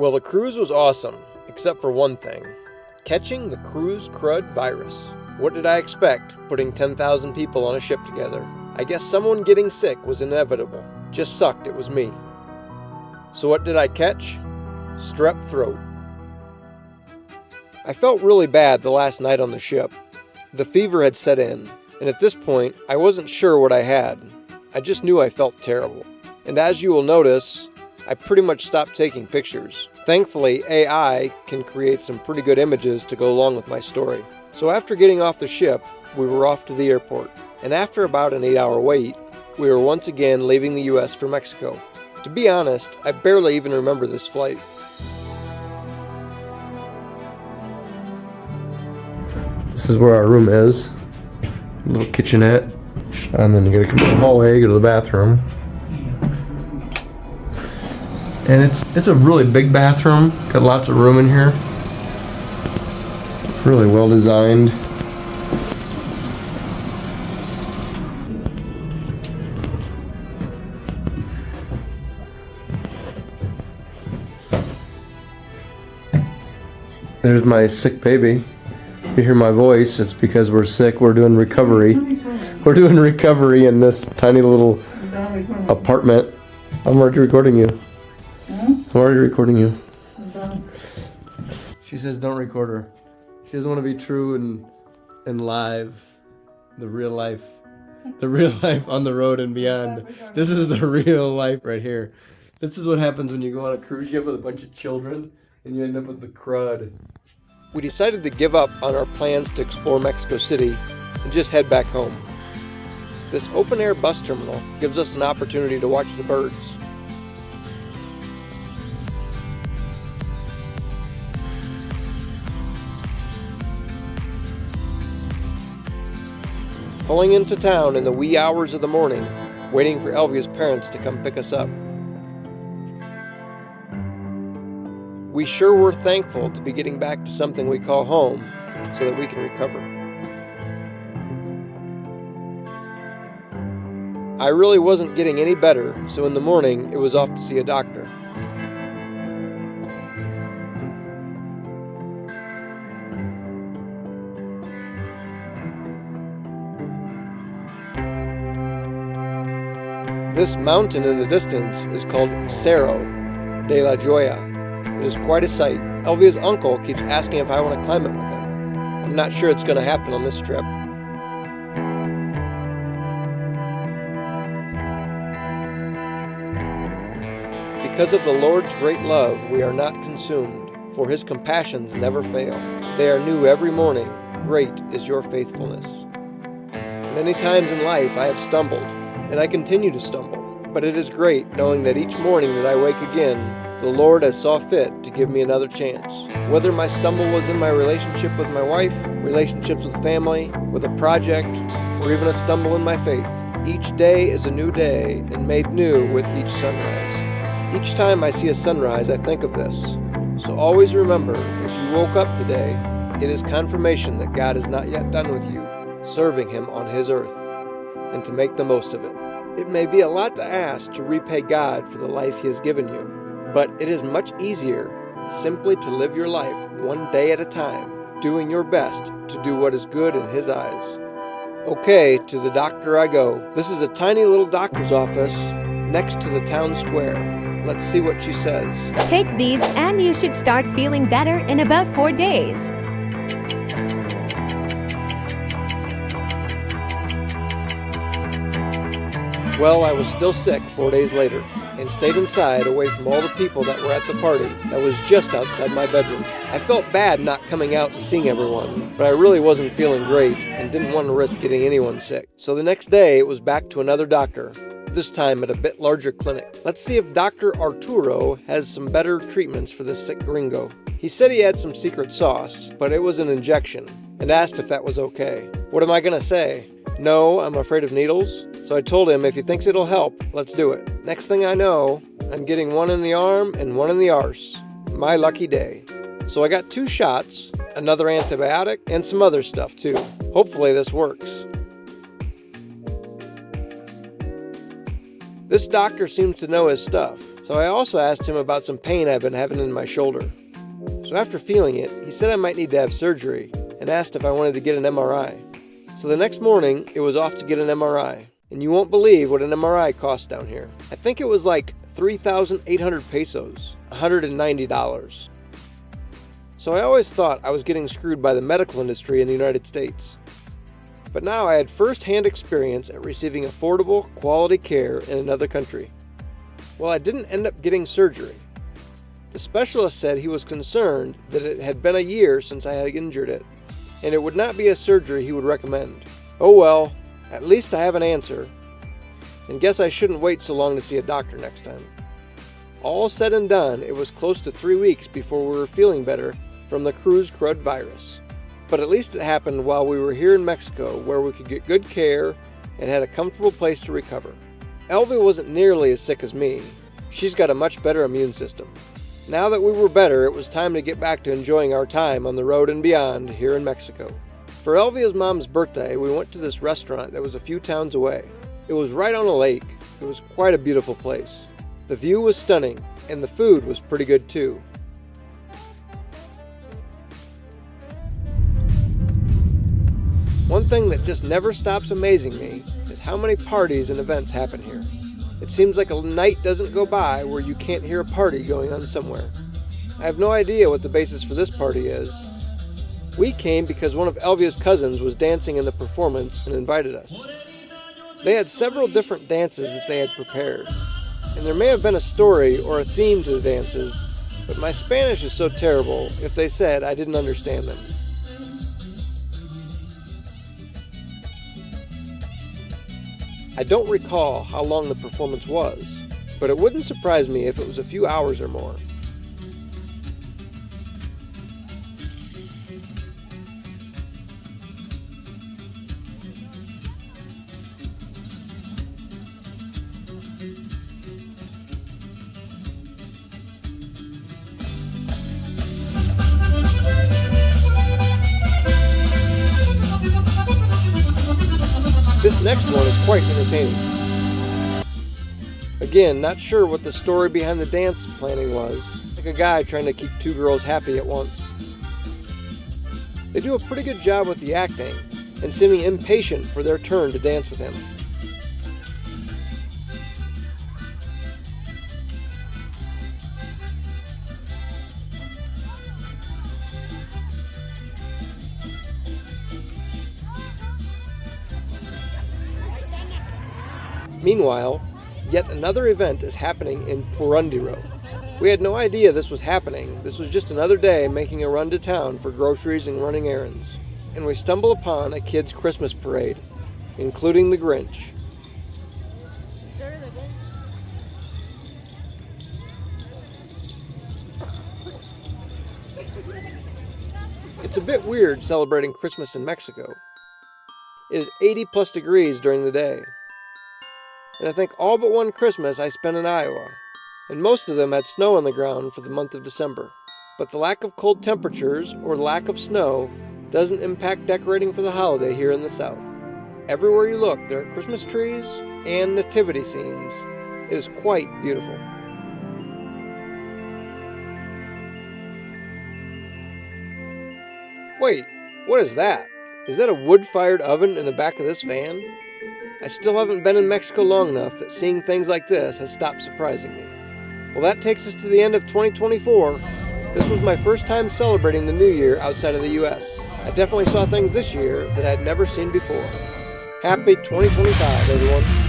Well, the cruise was awesome, except for one thing. Catching the cruise crud virus. What did I expect, putting 10,000 people on a ship together? I guess someone getting sick was inevitable. Just sucked it was me. So what did I catch? Strep throat. I felt really bad the last night on the ship. The fever had set in, and at this point, I wasn't sure what I had. I just knew I felt terrible. And as you will notice, I pretty much stopped taking pictures. Thankfully, AI can create some pretty good images to go along with my story. So after getting off the ship, we were off to the airport. And after about an 8-hour wait, we were once again leaving the US for Mexico. To be honest, I barely even remember this flight. This is where our room is. A little kitchenette. And then you gotta come down the hallway, go to the bathroom. And it's a really big bathroom. Got lots of room in here. Really well designed. There's my sick baby. You hear my voice, it's because we're sick. We're doing recovery. We're doing recovery in this tiny little apartment. I'm already recording you. I'm already recording you. She says don't record her. She doesn't want to be true and live. The real life on the road and beyond. This is the real life right here. This is what happens when you go on a cruise ship with a bunch of children and you end up with the crud. We decided to give up on our plans to explore Mexico City and just head back home. This open-air bus terminal gives us an opportunity to watch the birds. Pulling into town in the wee hours of the morning, waiting for Elvia's parents to come pick us up. We sure were thankful to be getting back to something we call home so that we can recover. I really wasn't getting any better, so in the morning it was off to see a doctor. This mountain in the distance is called Cerro de la Joya. It is quite a sight. Elvia's uncle keeps asking if I want to climb it with him. I'm not sure it's going to happen on this trip. Because of the Lord's great love, we are not consumed, for his compassions never fail. They are new every morning. Great is your faithfulness. Many times in life I have stumbled, and I continue to stumble. But it is great knowing that each morning that I wake again, the Lord has saw fit to give me another chance. Whether my stumble was in my relationship with my wife, relationships with family, with a project, or even a stumble in my faith, each day is a new day and made new with each sunrise. Each time I see a sunrise, I think of this. So always remember, if you woke up today, it is confirmation that God is not yet done with you, serving him on his earth, and to make the most of it. It may be a lot to ask to repay God for the life he has given you, but it is much easier simply to live your life one day at a time, doing your best to do what is good in his eyes. Okay, to the doctor I go. This is a tiny little doctor's office next to the town square. Let's see what she says. Take these and you should start feeling better in about 4 days. Well, I was still sick 4 days later and stayed inside away from all the people that were at the party that was just outside my bedroom. I felt bad not coming out and seeing everyone, but I really wasn't feeling great and didn't want to risk getting anyone sick. So the next day it was back to another doctor, this time at a bit larger clinic. Let's see if Dr. Arturo has some better treatments for this sick gringo. He said he had some secret sauce, but it was an injection, and asked if that was okay. What am I gonna say? No, I'm afraid of needles. So I told him if he thinks it'll help, let's do it. Next thing I know, I'm getting one in the arm and one in the arse. My lucky day. So I got 2 shots, another antibiotic, and some other stuff too. Hopefully this works. This doctor seems to know his stuff, So I also asked him about some pain I've been having in my shoulder. So after feeling it, he said I might need to have surgery and asked if I wanted to get an MRI. So the next morning, it was off to get an MRI. And you won't believe what an MRI costs down here. I think it was like 3,800 pesos, $190. So I always thought I was getting screwed by the medical industry in the United States. But now I had first-hand experience at receiving affordable, quality care in another country. Well, I didn't end up getting surgery. The specialist said he was concerned that it had been a year since I had injured it, and it would not be a surgery he would recommend. Oh well, at least I have an answer, and guess I shouldn't wait so long to see a doctor next time. All said and done, it was close to 3 weeks before we were feeling better from the cruise crud virus. But at least it happened while we were here in Mexico, where we could get good care and had a comfortable place to recover. Elvie wasn't nearly as sick as me. She's got a much better immune system. Now that we were better, it was time to get back to enjoying our time on the road and beyond here in Mexico. For Elvia's mom's birthday, we went to this restaurant that was a few towns away. It was right on a lake. It was quite a beautiful place. The view was stunning, and the food was pretty good too. One thing that just never stops amazing me is how many parties and events happen here. It seems like a night doesn't go by where you can't hear a party going on somewhere. I have no idea what the basis for this party is. We came because one of Elvia's cousins was dancing in the performance and invited us. They had several different dances that they had prepared, and there may have been a story or a theme to the dances, but my Spanish is so terrible if they said I didn't understand them. I don't recall how long the performance was, but it wouldn't surprise me if it was a few hours or more. This next one is quite entertaining. Again, not sure what the story behind the dance planning was, like a guy trying to keep two girls happy at once. They do a pretty good job with the acting and seeming impatient for their turn to dance with him. Meanwhile, yet another event is happening in Purundiro. We had no idea this was happening. This was just another day making a run to town for groceries and running errands. And we stumble upon a kids' Christmas parade, including the Grinch. It's a bit weird celebrating Christmas in Mexico. It is 80+ degrees during the day. And I think all but one Christmas I spent in Iowa, and most of them had snow on the ground for the month of December. But the lack of cold temperatures or lack of snow doesn't impact decorating for the holiday here in the South. Everywhere you look, there are Christmas trees and nativity scenes. It is quite beautiful. Wait, what is that? Is that a wood-fired oven in the back of this van? I still haven't been in Mexico long enough that seeing things like this has stopped surprising me. Well, that takes us to the end of 2024. This was my first time celebrating the New Year outside of the U.S. I definitely saw things this year that I had never seen before. Happy 2025, everyone.